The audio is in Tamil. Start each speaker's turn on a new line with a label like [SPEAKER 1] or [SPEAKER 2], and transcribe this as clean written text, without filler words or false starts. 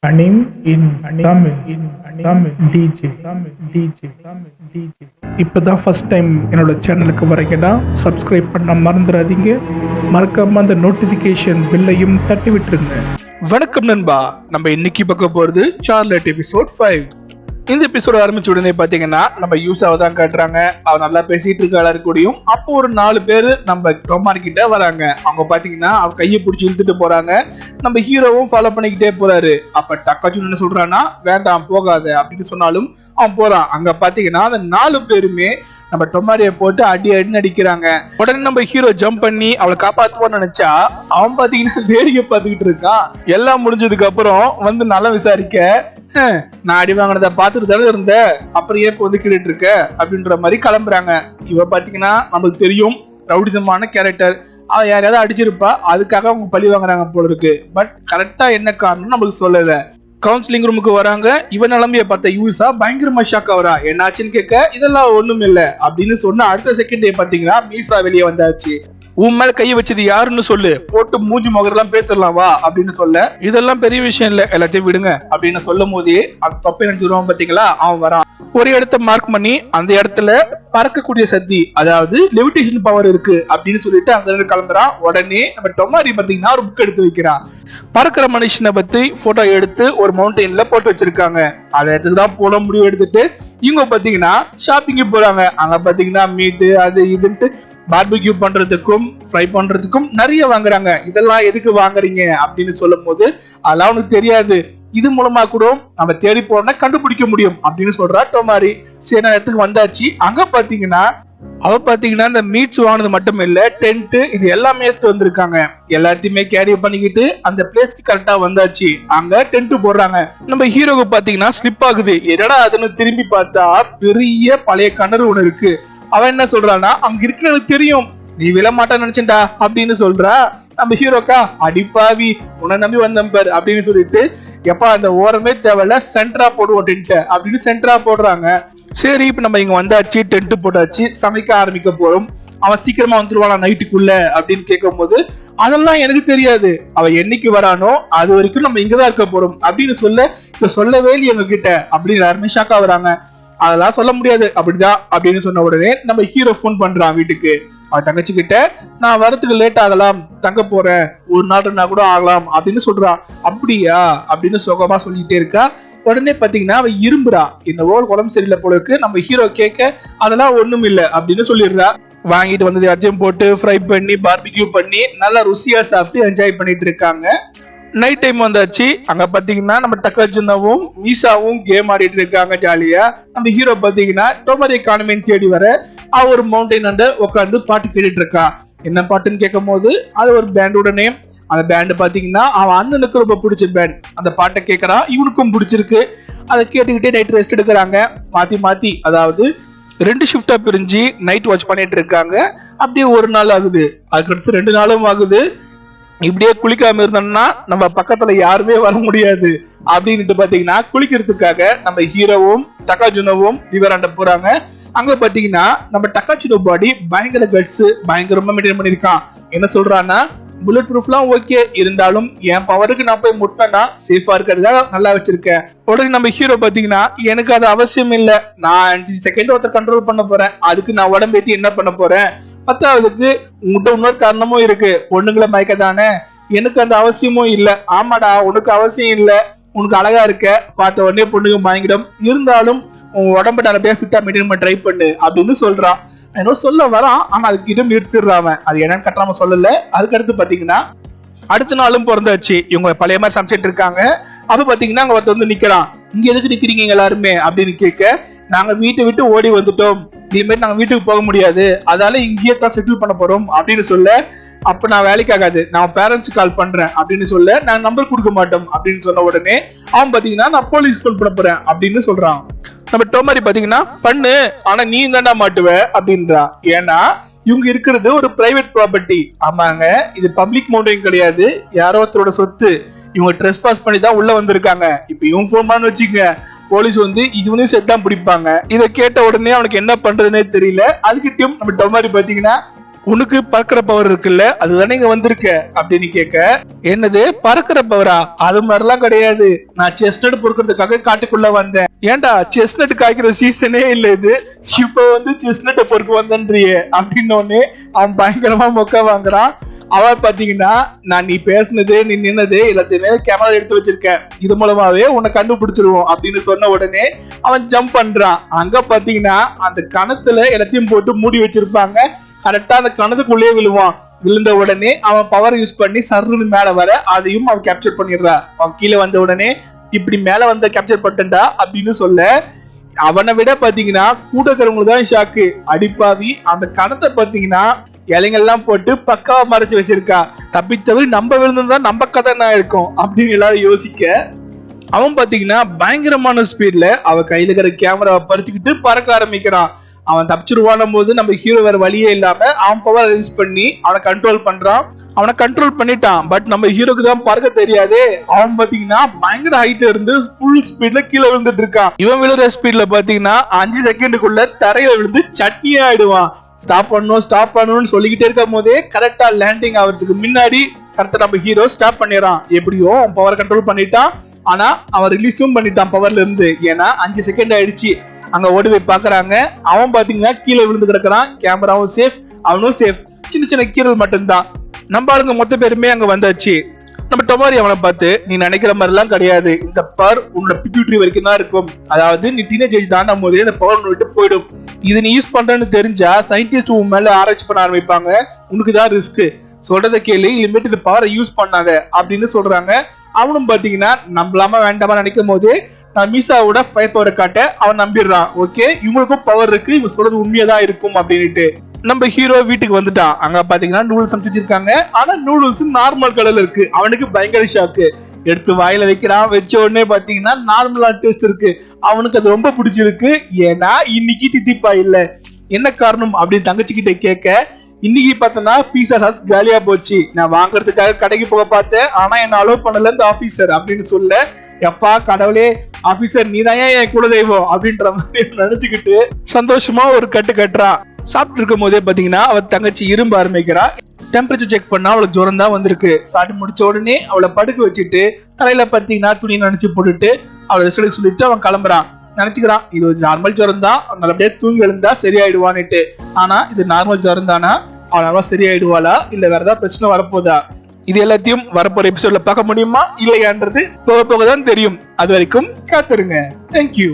[SPEAKER 1] Anim in Tamil DJ. இப்போதான் ஃபர்ஸ்ட் டைம் என்னோட சேனலுக்கு வரீங்கன்னா சப்ஸ்கிரைப் பண்ண மறந்துடாதீங்க. மறக்காம அந்த நோட்டிஃபிகேஷன் பில்லையும் தட்டி விட்டுருங்க.
[SPEAKER 2] வணக்கம் நண்பா, நம்ம இன்னைக்கு பார்க்க போறது சார்லட் எபிசோட் 5. இந்த எபிசோட் ஆரம்பிச்ச உடனே பாத்தீங்கன்னா நம்ம யூஸாவை தான் காட்டுறாங்க. அவ நல்லா பேசிட்டு இருக்க எல்லாரும் கூடயும். அப்போ ஒரு 4 பேர் நம்ம டொமாரி கிட்ட வராங்க. அவங்க பாத்தீங்கன்னா அவ கையை பிடிச்சி இழுத்துட்டு போறாங்க. நம்ம ஹீரோவும் ஃபாலோ பண்ணிக்கிட்டே போறாரு. அப்ப டக்காச்சும் என்ன சொல்றான்னா, வேண்டாம் போகாத அப்படின்னு சொன்னாலும் அவன் போறான். அங்க பாத்தீங்கன்னா அந்த 4 பேருமே நம்ம டொமாரிய போட்டு அடின்னு அடிக்கிறாங்க. உடனே நம்ம ஹீரோ ஜம்ப் பண்ணி அவளை காப்பாத்துவான்னு நினைச்சா அவன் பாத்தீங்கன்னா வேடிக்கை பார்த்துக்கிட்டு இருக்கான். எல்லாம் முடிஞ்சதுக்கு அப்புறம் வந்து நல்லா விசாரிக்க, நான் அடி வாங்கினத பாத்துட்டு தானே இருந்த, அப்புறம் ஏன் வந்து கேட்டுட்டு இருக்க அப்படின்ற மாதிரி கிளம்புறாங்க. இவ பாத்தீங்கன்னா நமக்கு தெரியும் ரவுடிசமான கேரக்டர். அவ யாரையாவது அடிச்சிருப்பா, அதுக்காக அவங்க பழி வாங்குறாங்க போல இருக்கு. பட் கரெக்டா என்ன காரணம் நமக்கு சொல்லல. கவுன்சிலிங் ரூமுக்கு வராங்க. இவன் நிலைமைய பார்த்த யூசா பயங்கரமா ஷாக் ஆகுறா. என்னாச்சுன்னு கேட்க, இதெல்லாம் ஒண்ணும் இல்ல அப்படின்னு சொன்ன அடுத்த செகண்டே பாத்தீங்கன்னா மீசா வெளியே வந்தாச்சு. உன் மேல கையை வச்சது யாருன்னு சொல்லு, போட்டு மூஞ்சி முகரெல்லாம் பேத்துடலாம் வா அப்படின்னு சொல்ல, இதெல்லாம் பெரிய விஷயம் இல்ல, எல்லாத்தையும் விடுங்க அப்படின்னு சொல்லும் போதே அந்த தொப்பை நினைச்சிருவான். பாத்தீங்களா, அவன் வரான். ஒரு இடத்த மார்க் பண்ணி அந்த இடத்துல பறக்கக்கூடிய சக்தி, அதாவது லெவிடேஷன் பவர் இருக்கு அப்படின்னு சொல்லிட்டு அங்க இருந்து கிளம்புறான். உடனே நம்ம டொமாரி பாத்தீங்கன்னா ஒரு புக் எடுத்து வைக்கிறான். பறக்கிற மனுஷனை பத்தி போட்டோ எடுத்து ஒரு மவுண்டெயின்ல போட்டு வச்சிருக்காங்க. அதை எடுத்துதான் போட முடிவு எடுத்துட்டு இவங்க பாத்தீங்கன்னா ஷாப்பிங்கு போறாங்க. அங்க பாத்தீங்கன்னா மீட்டு அது இதுன்ட்டு பார்பிக்யூ பண்றதுக்கும் ஃப்ரை பண்றதுக்கும் நிறைய வாங்குறாங்க. இதெல்லாம் எதுக்கு வாங்குறீங்க அப்படின்னு சொல்லும் போது, அதெல்லாம் உனக்கு தெரியாது, இது மூலமா கூட நம்ம தேடி போறோம்னா கண்டுபிடிக்க முடியும் அப்படின்னு சொல்றா டொமாரி. சரி, நான் இடத்துக்கு வந்தாச்சு. அங்க பாத்தீங்கன்னா அவ பாத்தீங்கன்னா இந்த மீட்ஸ் வாங்கினது மட்டும் இல்ல, டென்ட் இது எல்லாமே எடுத்து வந்திருக்காங்க. எல்லாத்தையுமே கேரி பண்ணிக்கிட்டு அந்த பிளேஸ்க்கு கரெக்டா வந்தாச்சு. அங்க டென்ட் போடுறாங்க. நம்ம ஹீரோக்கு பாத்தீங்கன்னா ஸ்லிப் ஆகுது. என்னடா அதுன்னு திரும்பி பார்த்தா பெரிய பழைய கிணறு ஒண்ணு இருக்கு. அவன் என்ன சொல்றான்னா, அங்க இருக்குன்னு தெரியும், நீ விழ மாட்டான்னு நினைச்சா அப்படின்னு சொல்றா. நம்ம ஹீரோக்கா, அடிப்பாவி உன்னை நம்பி வந்தம்பர் அப்படின்னு சொல்லிட்டு, எப்பா அந்த ஓரமே தேவையில்ல, சென்டரா போடுவோம் டென்ட் அப்படின்னு சென்டரா போடுறாங்க. சரி, இப்ப நம்ம இங்க வந்தாச்சு, டென்ட் போட்டாச்சு, சமைக்க ஆரம்பிக்க போறோம். அவன் சீக்கிரமா வந்துருவானா நைட்டுக்குள்ள அப்படின்னு கேட்கும் போது, அதெல்லாம் எனக்கு தெரியாது, அவன் என்னைக்கு வரானோ அது வரைக்கும் நம்ம இங்கதான் இருக்க போறோம் அப்படின்னு சொல்ல, இப்ப சொல்லவே இல்லை எங்க கிட்ட அப்படின்னு எல்லாருமே ஷாக்கா வராங்க. அதெல்லாம் சொல்ல முடியாது அப்படிதான் அப்படின்னு சொன்ன உடனே நம்ம ஹீரோ போன் பண்றான் வீட்டுக்கு. அவன் தங்கச்சி கிட்ட, நான் வரத்துக்கு லேட் ஆகலாம், தங்க போறேன், ஒரு நாள் 2 நாள் கூட ஆகலாம் அப்படின்னு சொல்றான். அப்படியா அப்படின்னு சுகமா சொல்லிட்டே இருக்கா. உடனே பாத்தீங்கன்னா அவ இரும்புறா. என்னவோ உடம்பு சரியில்லை போல இருக்கு. நம்ம ஹீரோ கேட்க, அதெல்லாம் ஒண்ணும் இல்ல அப்படின்னு சொல்லிடுறா. வாங்கிட்டு வந்தது எல்லாத்தையும் போட்டு ஃப்ரை பண்ணி பார்பிக்யூ பண்ணி நல்லா ருசியா சாப்பிட்டு என்ஜாய் பண்ணிட்டு இருக்காங்க. நைட் டைம் வந்தாச்சு. அங்க பாத்தீங்கன்னா நம்ம டக்காஜுனாவும் மீசாவும் கேம் ஆடிட்டு இருக்காங்க ஜாலியா. நம்ம ஹீரோ பாத்தீங்கன்னா டொமாரி எக்கானமின்னு தேடி வர அவ ஒரு மவுண்டைன் அண்ட உட்காந்து பாட்டு கேட்டுட்டு இருக்கா. என்ன பாட்டுன்னு கேட்கும் போது அது ஒரு பேண்டோட நேம். அந்த பேண்ட் பாத்தீங்கன்னா அவன் அண்ணனுக்கு ரொம்ப பிடிச்ச பேண்ட். அந்த பாட்டை கேட்கறான், இவனுக்கும் பிடிச்சிருக்கு. அதை கேட்டுக்கிட்டே நைட் ரெஸ்ட் எடுக்கிறாங்க மாத்தி மாத்தி. அதாவது 2 ஷிஃப்டா பிரிஞ்சு நைட் வாட்ச் பண்ணிட்டு இருக்காங்க. அப்படியே ஒரு நாள் ஆகுது, அதுக்கடுத்து 2 நாளும் ஆகுது. இப்படியே குளிக்காம இருந்தோம்னா நம்ம பக்கத்துல யாருமே வர முடியாது அப்படின்ட்டு பாத்தீங்கன்னா குளிக்கிறதுக்காக நம்ம ஹீரோவும் டக்காஜுனோவும் ரிவராண்ட போறாங்க. அங்க பாத்தீங்கன்னா நம்ம டக்காஜுனோ பாடி பயங்கர கட்ஸ், பயங்கரமா மெயின்டைன் பண்ணிருக்கான். என்ன சொல்றான்னா, புல்லட் ப்ரூஃப்லாம் ஓகே, இருந்தாலும் என் பவருக்கு நான் போய் முட்டினா சேஃபா இருக்கிறதுக்காக நல்லா வச்சிருக்கேன். உடனே நம்ம ஹீரோ பாத்தீங்கன்னா, எனக்கு அது அவசியம் இல்ல, நான் 5 செகண்ட் ஒருத்தர் கண்ட்ரோல் பண்ண போறேன், அதுக்கு நான் உடம்பேத்தி என்ன பண்ண போறேன், 10வதுக்கு உங்ககிட்ட இன்னொரு காரணமும் இருக்கு, பொண்ணுங்களை மயக்க தானே, எனக்கு அந்த அவசியமும் இல்ல. ஆமாடா, உனக்கு அவசியம் இல்ல, உனக்கு அழகா இருக்க, பார்த்த உடனே பொண்ணுங்க மயங்கிடும், இருந்தாலும் உன் உடம்பு நிறைய ஃபிட்டா மெயின்டைன் பண்ண ட்ரை பண்ணு அப்படின்னு சொல்றான். என்ன சொல்ல வரான், ஆனா அதுக்கிட்ட நிறுத்திடுறான். அது என்னன்னு கட்டாம சொல்லல. அதுக்கடுத்து பாத்தீங்கன்னா அடுத்த நாளும் பிறந்தாச்சு. இவங்க பழைய மாதிரி சமைச்சிட்டு இருக்காங்க. அப்ப பாத்தீங்கன்னா அங்க ஒருத்த வந்து நிக்கிறான். இங்க எதுக்கு நிக்கிறீங்க எல்லாருமே அப்படின்னு கேட்க, நாங்க வீட்டை விட்டு ஓடி வந்துட்டோம், இனிமேல் நாங்க வீட்டுக்கு போக முடியாது, அதால இங்கேயே தான் செட்டில் பண்ண போறோம் அப்படின்னு சொல்ல, அப்ப நான் வேலைக்கு ஆகாது, நான் பேரண்ட்ஸ் கால் பண்றேன் அப்படின்னு சொல்ல, நான் நம்பர் கொடுக்க மாட்டோம் அப்படின்னு சொன்ன உடனே அவன் பாத்தீங்கன்னா நான் போலீஸ் கால் பண்ண போறேன் அப்படின்னு சொல்றான். நம்ம டொமாரி பாத்தீங்கன்னா, பண்ணு, ஆனா நீ தாண்டா மாட்டுவ அப்படின்றா. ஏன்னா இவங்க இருக்கிறது ஒரு பிரைவேட் ப்ராப்பர்ட்டி. ஆமாங்க, இது பப்ளிக் மவுண்டைன் கிடையாது, யாரோ ஒருத்தரோட சொத்து. இவங்க ட்ரெஸ் பாஸ் பண்ணி தான் உள்ள வந்திருக்காங்க. இப்ப இவங்க போன் பண்ணு வச்சுக்க, போலீஸ் வந்து இதுவனையும் செட் தான் பிடிப்பாங்க. இதை கேட்ட உடனே அவனுக்கு என்ன பண்றதுன்னே தெரியல. அதுக்கிட்டையும் நம்ம டொமாரி பாத்தீங்கன்னா, உனக்கு பறக்கிற பவர் இருக்குல்ல, அதுதானே இங்க வந்திருக்க அப்படின்னு கேட்க, என்னது பறக்கிற பவரா? அது மாதிரிலாம் கிடையாது, நான் செஸ்நட் பொறுக்கிறதுக்காக காட்டுக்குள்ள வந்தேன். ஏன்டா செஸ்நட் காய்க்கிற சீசனே இல்ல இது, இப்ப வந்து செஸ்நட்டை பொறுக்க வந்தன்றியே அப்படின்னு அவன் பயங்கரமா மொக்க வாங்குறான். அவன் பாத்தீங்கன்னா, நான் நீ பேசுனது நீ நின்னது எல்லாத்தையுமே கேமரா எடுத்து வச்சிருக்கேன், இது மூலமாவே உன்னை கண்டுபிடிச்சிருவோம் அப்படின்னு சொன்ன உடனே அவன் ஜம்ப் பண்றான். அங்க பாத்தீங்கன்னா அந்த கணத்துல எல்லாத்தையும் போட்டு மூடி வச்சிருப்பாங்க. கரெக்டா அந்த கணத்துக்குள்ளேயே விழுவான். விழுந்த உடனே அவன் பவர் யூஸ் பண்ணி சர்ன்னு மேல வர அதையும் அவன் கேப்சர் பண்ணிடுறான். அவன் கீழே வந்த உடனே இப்படி மேல வந்த கேப்சர் பண்ணிட்டா அப்படின்னு சொல்ல, அவனை விட பாத்தீங்கன்னா கூட இருக்கிறவங்களுக்கு தான் ஷாக்கு. அடிப்பாவி, அந்த கணத்தை பாத்தீங்கன்னா இலைங்கெல்லாம் போட்டு பக்காவா மறைச்சு வச்சிருக்கா. தப்பித்தவரை நம்ம விழுந்திருந்தா நம்ம கதை என்ன இருக்கும் அப்படின்னு எல்லாரும் யோசிக்க, அவன் பாத்தீங்கன்னா பயங்கரமான ஸ்பீட்ல அவ கையில இருக்கிற கேமராவை பறிச்சுக்கிட்டு பறக்க ஆரம்பிக்கிறான். அவன் தப்பிச்சிருவான போது நம்ம ஹீரோ வேற வழியே இல்லாம அவன் பவர் யூஸ் பண்ணி அவனை கண்ட்ரோல் பண்றான். அவனை கண்ட்ரோல் பண்ணிட்டான். பட் நம்ம ஹீரோக்கு தான் பறக்க தெரியாதே. அவன் பாத்தீங்கன்னா பயங்கர ஹைட்ல இருந்து ஃபுல் ஸ்பீட்ல கீழே விழுந்துட்டு இருக்கான். இவன் விழுற ஸ்பீட்ல பாத்தீங்கன்னா 5 செகண்டுக்குள்ள தரையில விழுந்து சட்னியா ஆயிடுவான். ஸ்டாப் பண்ணணும்னு சொல்லிக்கிட்டே இருக்கும் போதே கரெக்டா லேண்டிங் ஆகிறதுக்கு முன்னாடி கரெக்டா நம்ம ஹீரோ ஸ்டாப் பண்ணிடுறான். எப்படியோ அவன் பவர் கண்ட்ரோல் பண்ணிட்டான். ஆனா அவன் ரிலீஸும் பண்ணிட்டான் பவர்ல இருந்து. ஏன்னா 5 செகண்ட் ஆயிடுச்சு. அங்க ஓடி போய் பாக்குறாங்க. அவன் பாத்தீங்கன்னா கீழே விழுந்து கிடக்குறான். கேமராவும் சேஃப், அவனும் சேஃப். சின்ன சின்ன கீரல் மட்டும்தான். நம்ம ஆளுங்க மொத்த பேருமே அங்க வந்தாச்சு. நம்ம டொமாரி அவனை பார்த்து, நீ நினைக்கிற மாதிரி எல்லாம் கிடையாது, இந்த பவர் உன்னோட பிட்யூட்டரி வரைக்கும் தான் இருக்கும். அதாவது நீ டீனேஜ் ஏஜ் தாண்டும் போதே இந்த பவர் விட்டு போயிடும். இது நீ யூஸ் பண்றேன்னு தெரிஞ்சா சயின்டிஸ்ட் உன் மேல ஆராய்ச்சி பண்ண ஆரம்பிப்பாங்க. உனக்கு தான் ரிஸ்க். சொல்றத கேளு, இனிமேட்டு இந்த பவரை யூஸ் பண்ணாத அப்படின்னு சொல்றாங்க. அவனும் பாத்தீங்கன்னா நம்பலாம வேண்டாமா நினைக்கும் போதே நான் மீசாவோட ஃபயர் பவரை காட்ட அவன் நம்பிடுறான். ஓகே, இவங்களுக்கும் பவர் இருக்கு, இவங்க சொல்றது உண்மையதான் இருக்கும் அப்படின்ட்டு. நம்ம ஹீரோ வீட்டுக்கு வந்துட்டான். அங்க பாத்தீங்கன்னா நூடுல்ஸ் சமைச்சு வச்சிருக்காங்க. ஆனா நூடுல்ஸ் நார்மல் கலர்ல இருக்கு. அவனுக்கு பயங்கர ஷாக்கு. எடுத்து வாயில வைக்கிறான். வச்ச உடனே பாத்தீங்கன்னா நார்மலா டேஸ்ட் இருக்கு. அவனுக்கு அது ரொம்ப பிடிச்சிருக்கு. ஏன்னா இன்னைக்கு தித்திப்பா இல்ல. என்ன காரணம் அப்படின்னு தங்கச்சிக்கிட்ட கேட்க, இன்னைக்கு பார்த்தனா பீஸா சாஸ் காலியா போச்சு, நான் வாங்குறதுக்காக கடைக்கு போக பார்த்தேன், ஆனா என்ன அலோவ் பண்ணல இந்த ஆபீசர் அப்படின்னு சொல்ல, எப்பா கடவுளே, ஆபீசர் நீதான் என் குலதெய்வம் அப்படின்ற மாதிரி நினைச்சுக்கிட்டு சந்தோஷமா ஒரு கட்டு கட்டுறான். சாப்பிட்டு இருக்கும் போதே பாத்தீங்கன்னா அவ தங்கச்சி இரும்ப ஆரம்பிக்கிறா. டெம்பரேச்சர் செக் பண்ணா அவளுக்கு ஜுரம் தான் வந்திருக்கு. சாப்பிட்டு முடிச்ச உடனே அவளை படுக்க வச்சுட்டு தலையில பாத்தீங்கன்னா துணி நினைச்சு போட்டுட்டு அவளை ரெஸ்ட் சொல்லிட்டு அவன் கிளம்புறான். நினைச்சுக்கிறான் இது ஒரு நார்மல் ஜுரம் தான், நல்லபடியா தூங்கி எழுந்தா சரியாயிடுவான்னுட்டு. ஆனா இது நார்மல் ஜுரம் தானா, அவனால சரியாயிடுவாளா இல்ல வேற ஏதாவது பிரச்சனை வரப்போதா, இது எல்லாத்தையும் வரப்போற எபிசோட்ல பார்க்க முடியுமா இல்லையான்றது போக போக தான் தெரியும். அது வரைக்கும் காத்துருங்க. தேங்க்யூ.